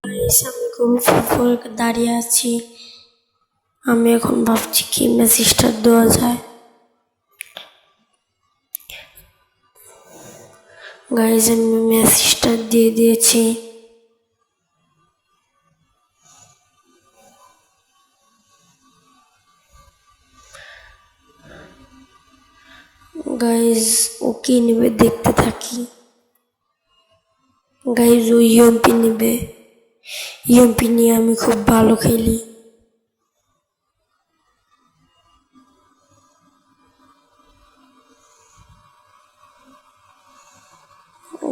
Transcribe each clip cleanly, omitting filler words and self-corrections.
Guys, আমি খুবই football দাঁড়িয়ে আছি। আমি এখন ভাবছি কি মেসেজটা দেওয়া যায়। গাইস, আমি মেসেজটা দিয়ে দিয়েছি। গাইস, ও কি নেবে দেখতে থাকি। গাইস, ও ইউএমপি নেবে। ইউএমপি নিয়ে আমি খুব ভালো খেলি।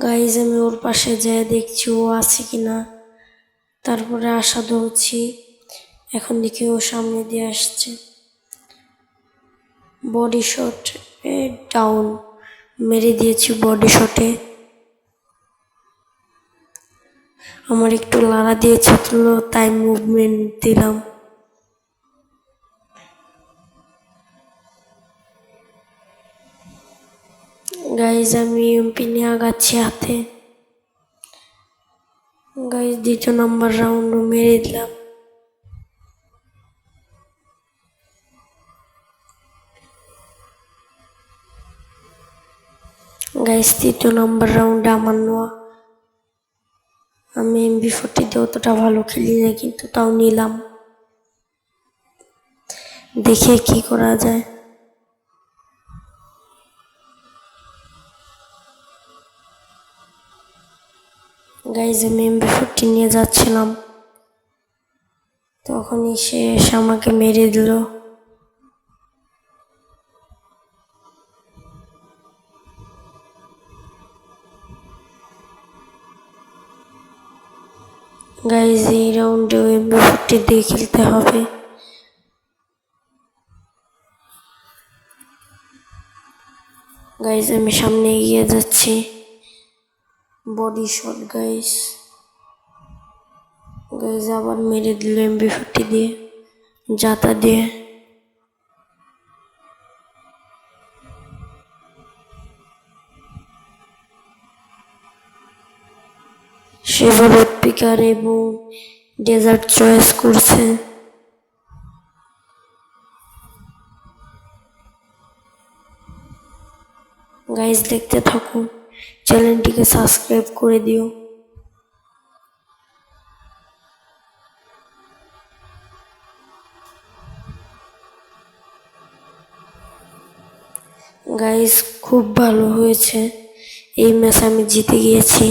গাইস, আমি ওর পাশে যেয়ে দেখছি ও আছে কিনা, তারপরে আশা ধরছি। এখন দেখি ও সামনে দিয়ে আসছে। বডি শট ডাউন মেরে দিয়েছি বডি শটে। আমার একটু লাড়া দিয়েছে তো, তাই মুভমেন্ট দিলাম। গাইজ, আমি এমপি নিয়ে আগাচ্ছি হাতে। গাইজ, দ্বিতীয় নাম্বার রাউন্ডও মেরে দিলাম। গাইজ, তৃতীয় নাম্বার রাউন্ডে আমার নেওয়া। আমি MP40 দিয়ে অতটা ভালো খেলি না, কিন্তু তাও নিলাম। দেখে কি করা যায়। গাইজ, আমি MP40 নিয়ে যাচ্ছিলাম, তখনই সে এসে আমাকে মেরে দিল। গাইজ, এই রাউন্ডে MP40 দিয়ে খেলতে হবে। গাইজ, আমি সামনে এগিয়ে যাচ্ছি। Body shot guys. গাইজ, আবার মেরে দিল MP40 দিয়ে, জাতা দিয়ে। সে বুলেট পিকার এবং ডেজার্ট চয়েস করছে। গাইজ, দেখতে থাকুন, চ্যানেলটিকে সাবস্ক্রাইব করে দিও। গাইজ, খুব ভালো হয়েছে, এই ম্যাচ আমি জিতে গিয়েছি।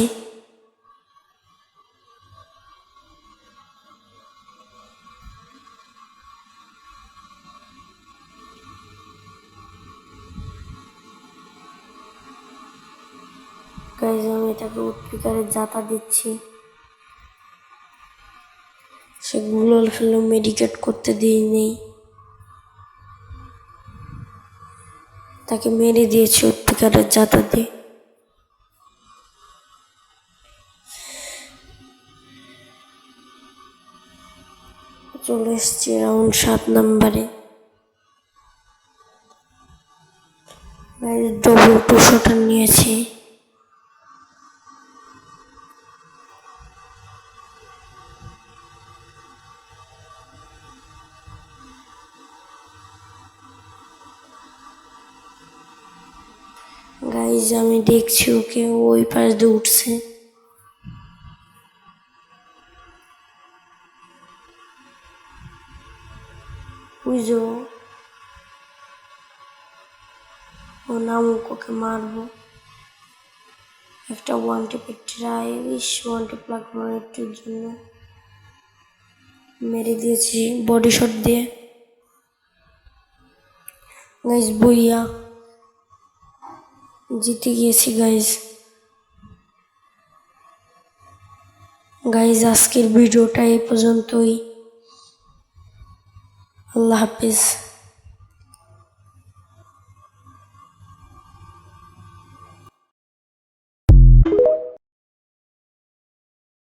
গাইজ, আমি তাকে উৎপিকারে জাতা দিচ্ছি। সে গুলাল ফেলে মেডিকেট করতে দিইনি, তাকে মেরে দিয়েছি উৎপিকারের জাতা দিয়ে। চলে এসছি রাউন্ড 7 নম্বরে। ডবল 200 নিয়েছি। গাইজ, আমি দেখছি ওকে ওই পাশ দিয়ে উঠছে। বুঝো ও নামুক, ওকে মারবো। একটা ওয়ান টিপের ট্রাই, ওয়ান টিপ লাগলো একটুর জন্য। মেরে দিয়েছি বডি শট দিয়ে। গাইজ, বইয়া জিতে গিয়েছি গাইজ। গাইজ, আজকের ভিডিওটা এই পর্যন্তই। আল্লাহ হাফিজ।